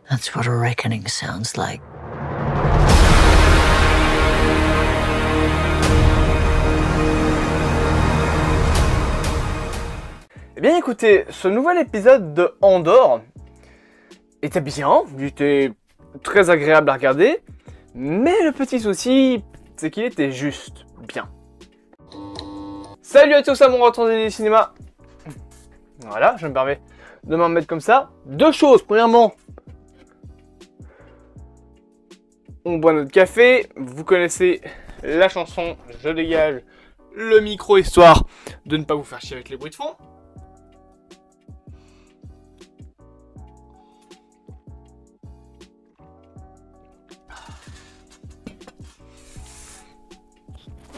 That's what a reckoning sounds like. Eh bien écoutez, ce nouvel épisode de Andor était bien, il était très agréable à regarder, mais le petit souci, c'est qu'il était juste bien. Salut à tous à mon retour des cinémas. Voilà, je me permets de m'en mettre comme ça. Deux choses, premièrement, on boit notre café, vous connaissez la chanson, je dégage le micro histoire de ne pas vous faire chier avec les bruits de fond.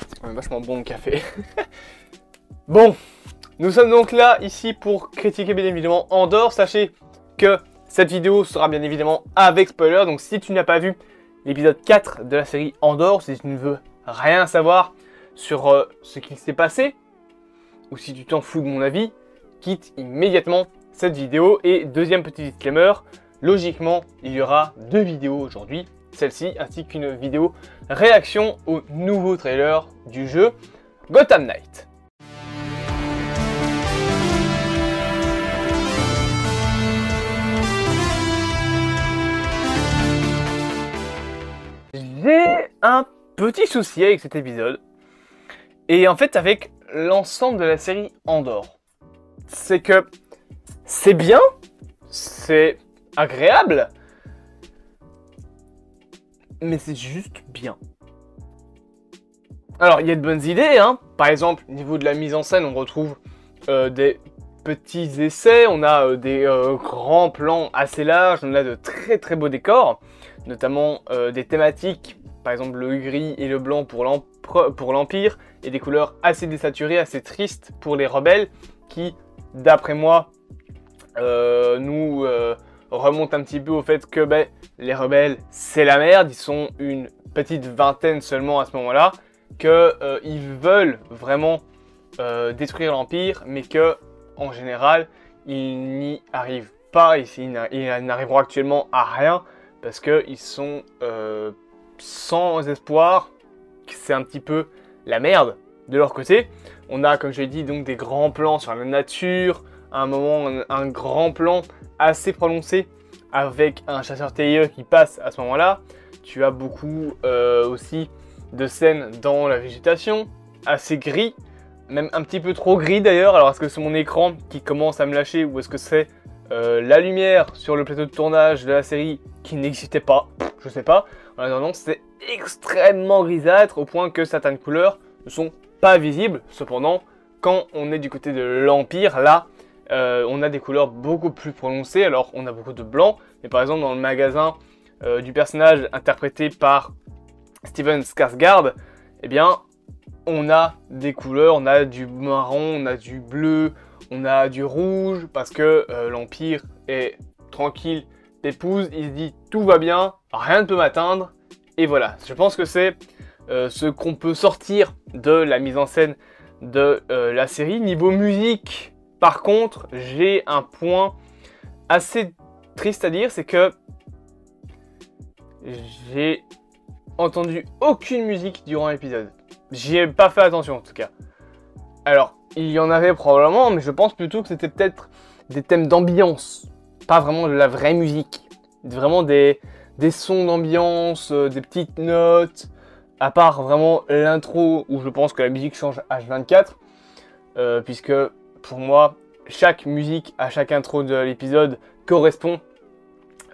C'est quand même vachement bon le café. Bon, nous sommes donc là, ici, pour critiquer bien évidemment Andor. Sachez que cette vidéo sera bien évidemment avec spoiler. Donc si tu n'as pas vu l'épisode 4 de la série Andor, si tu ne veux rien savoir sur ce qu'il s'est passé, ou si tu t'en fous de mon avis, quitte immédiatement cette vidéo. Et deuxième petit disclaimer, logiquement, il y aura deux vidéos aujourd'hui. Celle-ci, ainsi qu'une vidéo réaction au nouveau trailer du jeu Gotham Knight. J'ai un petit souci avec cet épisode, et en fait avec l'ensemble de la série Andor. C'est que c'est bien, c'est agréable, mais c'est juste bien. Alors, il y a de bonnes idées, hein. Par exemple, au niveau de la mise en scène, on retrouve des petits essais, on a des grands plans assez larges, on a de très très beaux décors, notamment des thématiques, par exemple le gris et le blanc pour l'Empire, et des couleurs assez désaturées, assez tristes pour les rebelles, qui, d'après moi, nous remontent un petit peu au fait que les rebelles, c'est la merde, ils sont une petite vingtaine seulement à ce moment-là, qu'ils veulent vraiment détruire l'Empire, mais que en général, ils n'y arrivent pas, ils n'arriveront actuellement à rien, parce qu'ils sont sans espoir, c'est un petit peu la merde de leur côté. On a, comme je l'ai dit, donc des grands plans sur la nature, à un moment, un grand plan assez prononcé, avec un chasseur-tailleur qui passe à ce moment-là. Tu as beaucoup aussi de scènes dans la végétation, assez gris, même un petit peu trop gris d'ailleurs. Alors est-ce que c'est mon écran qui commence à me lâcher, ou est-ce que c'est la lumière sur le plateau de tournage de la série qui n'existait pas? Je sais pas. En attendant, c'est extrêmement grisâtre au point que certaines couleurs ne sont pas visibles. Cependant, quand on est du côté de l'Empire, là, on a des couleurs beaucoup plus prononcées. Alors, on a beaucoup de blanc, mais par exemple, dans le magasin du personnage interprété par Stellan Skarsgård, eh bien, on a des couleurs, on a du marron, on a du bleu, on a du rouge, parce que l'Empire est tranquille, pépouze, il se dit tout va bien, rien ne peut m'atteindre, et voilà. Je pense que c'est ce qu'on peut sortir de la mise en scène de la série. Niveau musique, par contre, j'ai un point assez triste à dire, c'est que j'ai entendu aucune musique durant l'épisode. J'y ai pas fait attention en tout cas. Alors, il y en avait probablement, mais je pense plutôt que c'était peut-être des thèmes d'ambiance, pas vraiment de la vraie musique. Vraiment des sons d'ambiance, des petites notes, à part vraiment l'intro où je pense que la musique change H24, puisque pour moi, chaque musique à chaque intro de l'épisode correspond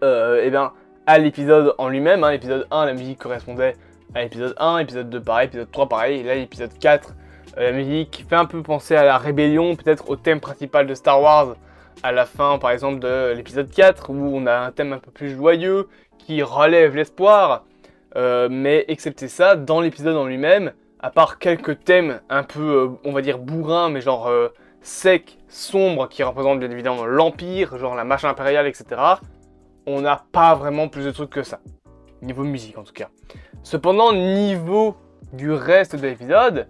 eh bien, à l'épisode en lui-même. Hein. L'épisode 1, la musique correspondait à l'épisode 1, épisode 2 pareil, épisode 3 pareil, et là l'épisode 4, la musique fait un peu penser à la rébellion, peut-être au thème principal de Star Wars, à la fin par exemple de l'épisode 4, où on a un thème un peu plus joyeux, qui relève l'espoir, mais excepté ça, dans l'épisode en lui-même, à part quelques thèmes un peu, on va dire bourrins, mais genre secs, sombres, qui représentent bien évidemment l'Empire, genre la marche impériale, etc., on n'a pas vraiment plus de trucs que ça. Niveau musique en tout cas. Cependant, niveau du reste de l'épisode,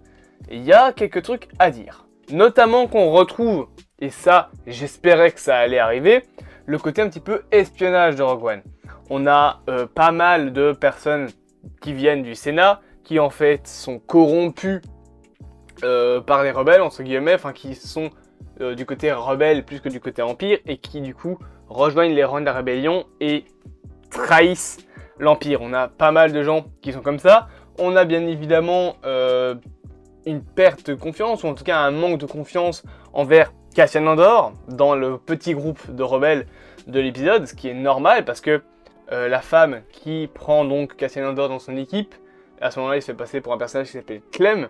il y a quelques trucs à dire. Notamment qu'on retrouve, et ça j'espérais que ça allait arriver, le côté un petit peu espionnage de Rogue One. On a pas mal de personnes qui viennent du Sénat, qui en fait sont corrompus par les rebelles, entre guillemets, enfin qui sont du côté rebelle plus que du côté empire, et qui du coup rejoignent les rangs de la rébellion et trahissent l'empire. On a pas mal de gens qui sont comme ça. On a bien évidemment une perte de confiance, ou en tout cas un manque de confiance envers Cassian Andor dans le petit groupe de rebelles de l'épisode, ce qui est normal parce que la femme qui prend donc Cassian Andor dans son équipe, à ce moment-là il se fait passer pour un personnage qui s'appelle Clem,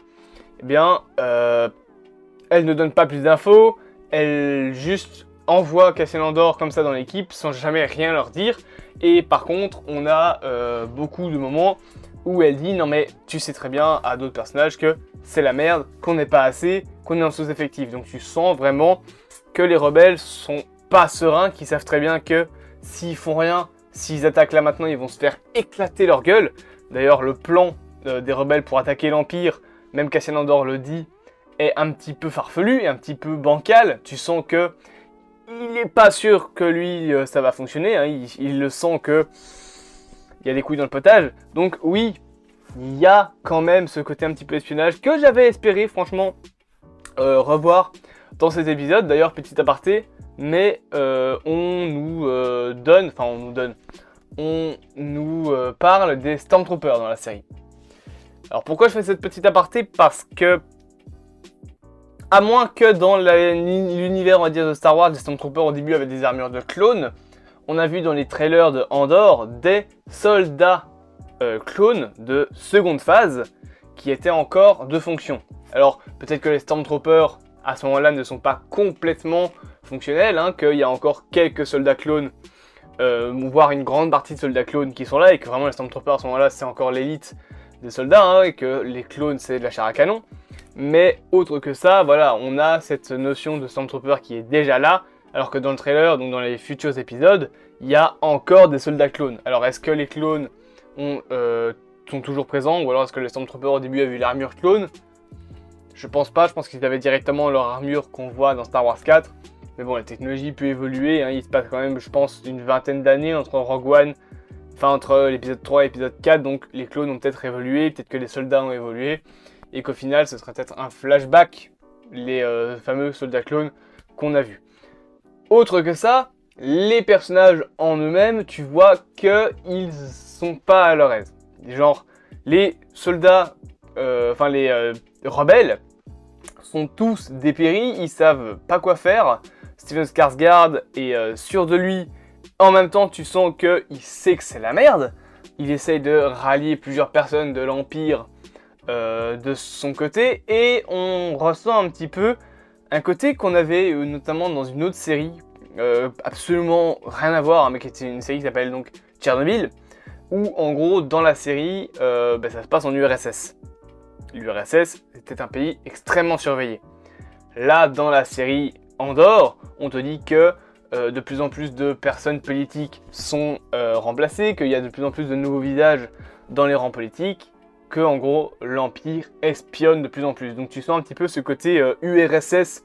eh bien elle ne donne pas plus d'infos, elle juste envoie Cassian Andor comme ça dans l'équipe sans jamais rien leur dire. Et par contre on a beaucoup de moments où elle dit non mais tu sais très bien à d'autres personnages que c'est la merde, qu'on n'est pas assez, qu'on est en sous-effectif. Donc tu sens vraiment que les rebelles sont pas sereins, qu'ils savent très bien que s'ils font rien, s'ils attaquent là maintenant, ils vont se faire éclater leur gueule. D'ailleurs le plan des rebelles pour attaquer l'Empire, même Cassian Andor le dit, est un petit peu farfelu et un petit peu bancal. Tu sens que il n'est pas sûr que lui ça va fonctionner, hein. Il le sent que il y a des couilles dans le potage. Donc oui, il y a quand même ce côté un petit peu espionnage que j'avais espéré franchement revoir dans cet épisode. D'ailleurs, petit aparté, mais on nous parle des Stormtroopers dans la série. Alors pourquoi je fais cette petite aparté? Parce que, à moins que dans l'univers on va dire de Star Wars, les Stormtroopers au début avaient des armures de clones, on a vu dans les trailers de Andor des soldats clones de seconde phase qui étaient encore de fonction. Alors peut-être que les Stormtroopers à ce moment-là ne sont pas complètement fonctionnels, hein, qu'il y a encore quelques soldats clones, voire une grande partie de soldats clones qui sont là, et que vraiment les Stormtroopers à ce moment-là c'est encore l'élite des soldats, hein, et que les clones c'est de la chair à canon. Mais autre que ça, voilà, on a cette notion de Stormtrooper qui est déjà là, alors que dans le trailer, donc dans les futurs épisodes, il y a encore des soldats clones. Alors est-ce que les clones sont toujours présents, ou alors est-ce que les Stormtroopers au début avaient l'armure clone? Je pense pas, je pense qu'ils avaient directement leur armure qu'on voit dans Star Wars 4. Mais bon, la technologie peut évoluer, hein, il se passe quand même, je pense, une vingtaine d'années entre Rogue One, enfin entre l'épisode 3 et l'épisode 4, donc les clones ont peut-être évolué, peut-être que les soldats ont évolué, et qu'au final ce serait peut-être un flashback, les fameux soldats clones qu'on a vus. Autre que ça, les personnages en eux-mêmes, tu vois qu'ils sont pas à leur aise. Genre, les soldats, les rebelles, sont tous dépéris, ils savent pas quoi faire. Steven Skarsgård est sûr de lui. En même temps, tu sens qu'il sait que c'est la merde. Il essaye de rallier plusieurs personnes de l'Empire de son côté. Et on ressent un petit peu un côté qu'on avait notamment dans une autre série, absolument rien à voir, hein, mais qui était une série qui s'appelle donc Tchernobyl, où en gros dans la série ça se passe en URSS. L'URSS était un pays extrêmement surveillé. Là dans la série Andor, on te dit que de plus en plus de personnes politiques sont remplacées, qu'il y a de plus en plus de nouveaux visages dans les rangs politiques, que en gros l'Empire espionne de plus en plus. Donc tu sens un petit peu ce côté URSS,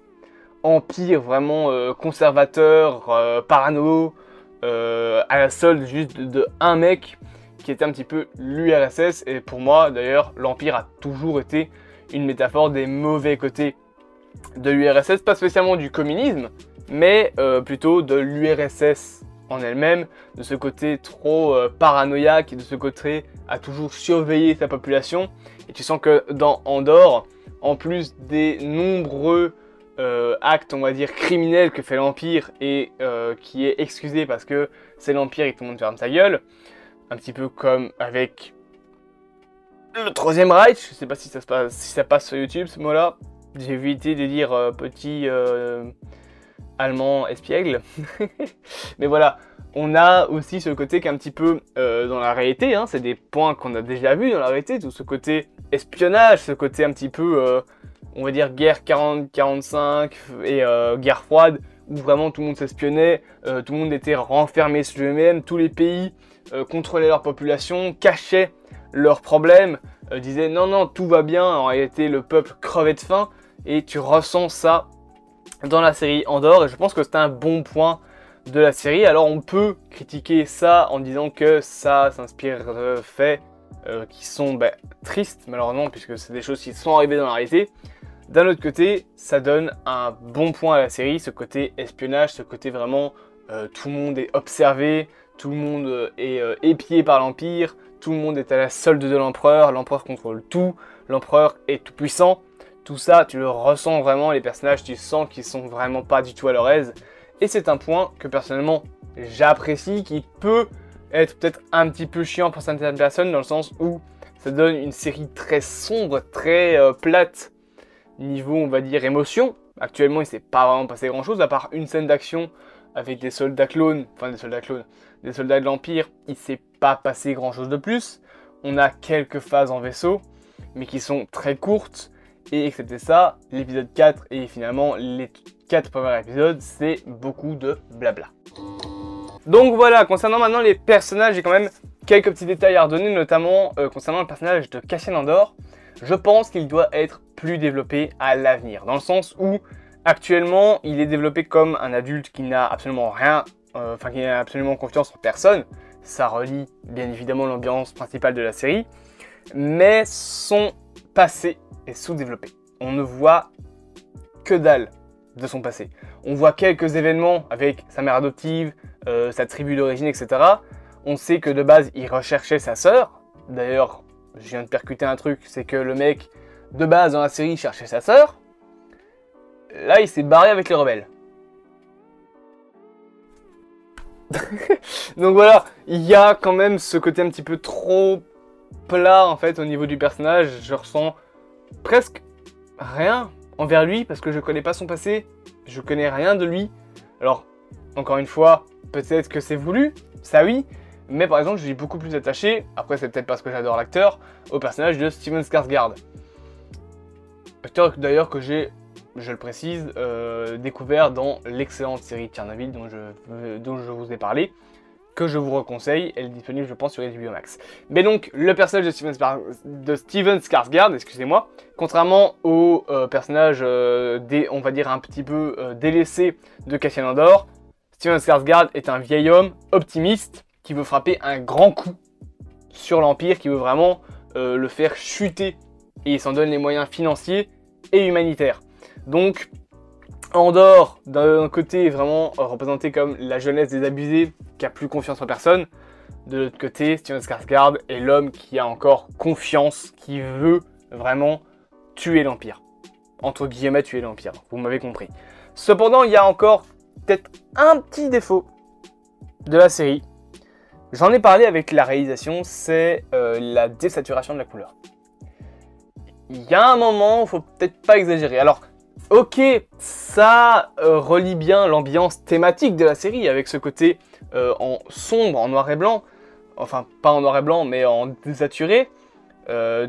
Empire vraiment conservateur, parano, à la solde juste de un mec qui était un petit peu l'URSS. Et pour moi d'ailleurs l'Empire a toujours été une métaphore des mauvais côtés de l'URSS, pas spécialement du communisme, mais plutôt de l'URSS en elle-même, de ce côté trop paranoïaque et de ce côté à toujours surveiller sa population. Et tu sens que dans Andor, en plus des nombreux actes, on va dire, criminels que fait l'Empire et qui est excusé parce que c'est l'Empire et que tout le monde ferme sa gueule, un petit peu comme avec le Troisième Reich. Je sais pas si ça passe sur YouTube ce mot-là. J'ai évité de dire petit allemand espiègle. Mais voilà, on a aussi ce côté qui est un petit peu dans la réalité, hein, c'est des points qu'on a déjà vus dans la réalité, tout ce côté espionnage, ce côté un petit peu, on va dire, guerre 40-45 et guerre froide, où vraiment tout le monde s'espionnait, tout le monde était renfermé sur lui-même, tous les pays contrôlaient leur population, cachaient leurs problèmes, disaient non non tout va bien, en réalité le peuple crevait de faim, et tu ressens ça dans la série Andor, et je pense que c'est un bon point de la série. Alors on peut critiquer ça en disant que ça s'inspire de faits qui sont tristes malheureusement, puisque c'est des choses qui sont arrivées dans la réalité. D'un autre côté, ça donne un bon point à la série, ce côté espionnage, ce côté vraiment tout le monde est observé, tout le monde est épié par l'Empire, tout le monde est à la solde de l'Empereur contrôle tout, l'Empereur est tout puissant. Tout ça, tu le ressens vraiment, les personnages, tu sens qu'ils sont vraiment pas du tout à leur aise. Et c'est un point que personnellement, j'apprécie, qui peut être peut-être un petit peu chiant pour certaines personnes, dans le sens où ça donne une série très sombre, très plate, niveau, on va dire, émotion. Actuellement, il s'est pas vraiment passé grand-chose, à part une scène d'action avec des soldats clones, des soldats de l'Empire, il s'est pas passé grand-chose de plus. On a quelques phases en vaisseau, mais qui sont très courtes. Et excepté ça, l'épisode 4 et finalement les 4 premiers épisodes, c'est beaucoup de blabla. Donc voilà, concernant maintenant les personnages, j'ai quand même quelques petits détails à redonner, notamment concernant le personnage de Cassian Andor. Je pense qu'il doit être plus développé à l'avenir, dans le sens où actuellement il est développé comme un adulte qui n'a absolument rien, qui n'a absolument confiance en personne. Ça relie bien évidemment l'ambiance principale de la série, mais son passé est sous-développé. On ne voit que dalle de son passé. On voit quelques événements avec sa mère adoptive, sa tribu d'origine, etc. On sait que de base, il recherchait sa sœur. D'ailleurs, je viens de percuter un truc, c'est que le mec, de base dans la série, cherchait sa sœur. Là, il s'est barré avec les rebelles. Donc voilà, il y a quand même ce côté un petit peu trop plat en fait au niveau du personnage. Je ressens presque rien envers lui parce que je connais pas son passé, je connais rien de lui. Alors, encore une fois, peut-être que c'est voulu, ça oui, mais par exemple, je suis beaucoup plus attaché, après c'est peut-être parce que j'adore l'acteur, au personnage de Stellan Skarsgård. Acteur d'ailleurs que j'ai, je le précise, découvert dans l'excellente série Tchernobyl dont je vous ai parlé, que je vous reconseille, elle est disponible je pense sur HBO Max. Mais donc, le personnage de Stellan Skarsgård, excusez-moi, contrairement au personnage, on va dire un petit peu délaissé de Cassian Andor, Stellan Skarsgård est un vieil homme optimiste qui veut frapper un grand coup sur l'Empire, qui veut vraiment le faire chuter, et il s'en donne les moyens financiers et humanitaires. Donc, Andor, d'un côté, est vraiment représenté comme la jeunesse désabusée, qui a plus confiance en personne. De l'autre côté, Stellan Skarsgård est l'homme qui a encore confiance, qui veut vraiment tuer l'Empire. Entre guillemets, tuer l'Empire, vous m'avez compris. Cependant, il y a encore peut-être un petit défaut de la série. J'en ai parlé avec la réalisation, c'est la désaturation de la couleur. Il y a un moment où il faut peut-être pas exagérer. Alors, ok, ça relie bien l'ambiance thématique de la série avec ce côté en sombre, en noir et blanc. Enfin, pas en noir et blanc, mais en désaturé.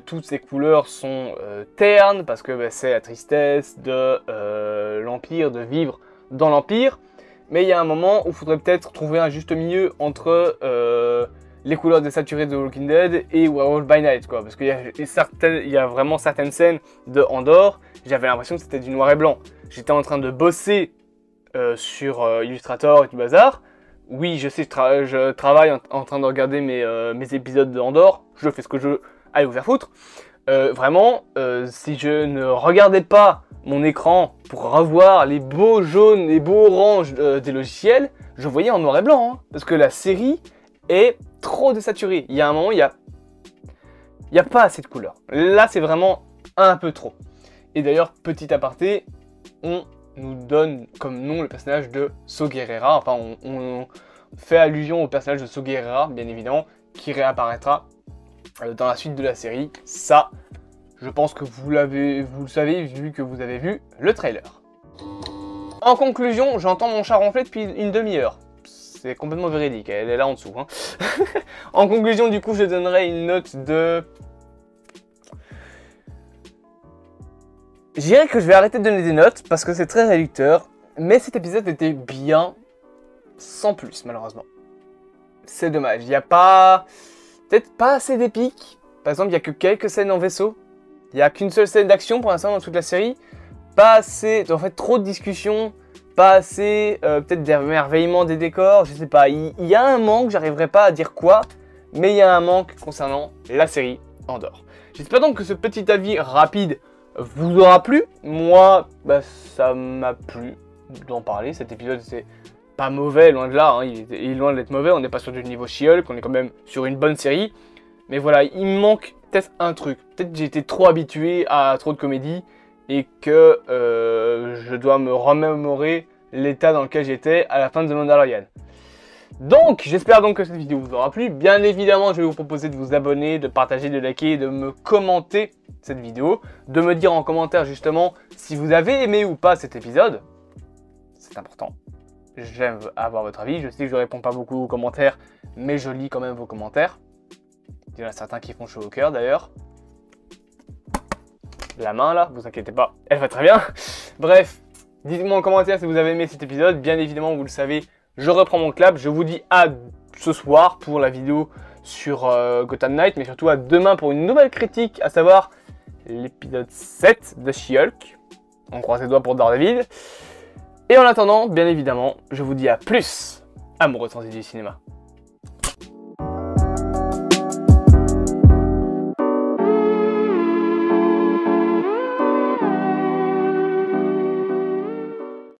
Toutes ces couleurs sont ternes parce que c'est la tristesse de l'Empire, de vivre dans l'Empire. Mais il y a un moment où il faudrait peut-être trouver un juste milieu entre les couleurs désaturées de Walking Dead et Werewolf by Night, quoi. Parce qu'il y a vraiment certaines scènes de Andor, j'avais l'impression que c'était du noir et blanc. J'étais en train de bosser sur Illustrator et tout bazar. Oui, je sais, je travaille en train de regarder mes épisodes de Andor. Je fais ce que je veux. Allez vous faire foutre. Vraiment, si je ne regardais pas mon écran pour revoir les beaux jaunes et beaux oranges des logiciels, je voyais en noir et blanc. Hein, parce que la série est trop désaturée. Il y a un moment, il y a pas assez de couleurs. Là, c'est vraiment un peu trop. Et d'ailleurs, petit aparté, on nous donne comme nom le personnage de Saw Gerrera. Enfin, on fait allusion au personnage de Saw Gerrera, bien évidemment, qui réapparaîtra dans la suite de la série. Ça, je pense que vous le savez vu que vous avez vu le trailer. En conclusion, j'entends mon chat ronfler depuis une demi-heure. C'est complètement véridique, elle est là en dessous. Hein. En conclusion, du coup, je donnerai une note de... Je dirais que je vais arrêter de donner des notes parce que c'est très réducteur. Mais cet épisode était bien sans plus, malheureusement. C'est dommage. Il n'y a pas... peut-être pas assez d'épique. Par exemple, il n'y a que quelques scènes en vaisseau. Il n'y a qu'une seule scène d'action pour l'instant dans toute la série. Pas assez... en fait, trop de discussions. pas assez, peut-être d'émerveillement des décors, je sais pas. Il y a un manque, j'arriverai pas à dire quoi, mais il y a un manque concernant la série Andor. J'espère donc que ce petit avis rapide vous aura plu. Moi, bah, ça m'a plu d'en parler. Cet épisode, c'est pas mauvais, loin de là, hein. Il est loin d'être mauvais. On n'est pas sur du niveau She-Hulk, on est quand même sur une bonne série. Mais voilà, il me manque peut-être un truc. Peut-être que j'ai été trop habitué à trop de comédie et que je dois me remémorer l'état dans lequel j'étais à la fin de The Mandalorian. Donc, j'espère donc que cette vidéo vous aura plu. Bien évidemment, je vais vous proposer de vous abonner, de partager, de liker, de me commenter cette vidéo, de me dire en commentaire justement si vous avez aimé ou pas cet épisode. C'est important. J'aime avoir votre avis. Je sais que je réponds pas beaucoup aux commentaires, mais je lis quand même vos commentaires. Il y en a certains qui font chaud au cœur d'ailleurs. La main là, vous inquiétez pas, elle va très bien. Bref, dites-moi en commentaire si vous avez aimé cet épisode. Bien évidemment, vous le savez, je reprends mon clap. Je vous dis à ce soir pour la vidéo sur Gotham Knight, mais surtout à demain pour une nouvelle critique, à savoir l'épisode 7 de She-Hulk. On croise les doigts pour Daredevil. Et en attendant, bien évidemment, je vous dis à plus, amoureux de du cinéma.